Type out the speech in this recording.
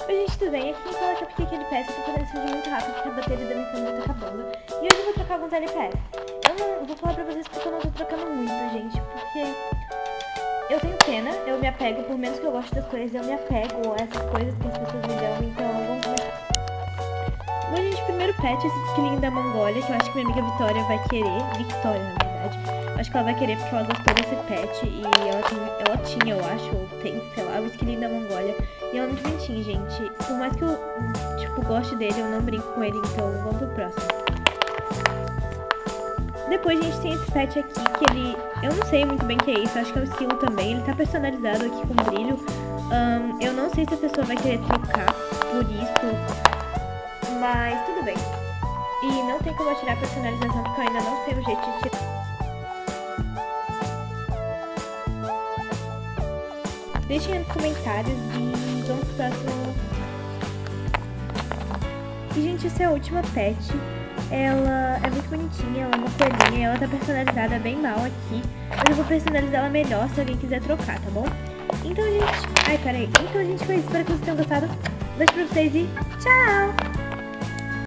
Oi gente, tudo bem? Aqui quem fala que eu fiquei aquele PS, eu tô fazendo esse vídeo muito rápido porque a bateria da minha câmera tá acabando. E hoje eu vou trocar alguns LPS. Eu vou falar pra vocês porque eu não tô trocando muito, gente, porque eu tenho pena, eu me apego, por menos que eu goste das coisas, eu me apego a essas coisas que as pessoas me dão, então vamos começar. Bom, gente, primeiro pet, esse esquilinho da Mongólia, que eu acho que minha amiga Vitória vai querer, Victoria na verdade. Acho que ela vai querer porque ela gostou desse pet e ela tinha, eu acho, ou tem, sei lá, o esquilinho da Mongólia. E ela é muito bonitinho, gente. Por mais que eu, tipo, goste dele, eu não brinco com ele, então vamos pro próximo. Depois a gente tem esse pet aqui, que ele, eu não sei muito bem o que é isso, acho que é um esquilo também. Ele tá personalizado aqui com brilho. Eu não sei se a pessoa vai querer trocar por isso, mas tudo bem. E não tem como eu tirar a personalização, porque eu ainda não sei o jeito de tirar. Deixem aí nos comentários e vamos pro próximo. E, gente, essa é a última pet. Ela é muito bonitinha, ela é uma coelhinha, ela tá personalizada bem mal aqui. Mas eu vou personalizar ela melhor se alguém quiser trocar, tá bom? Então, gente... Então, gente, foi isso. Espero que vocês tenham gostado. Beijo pra vocês e tchau!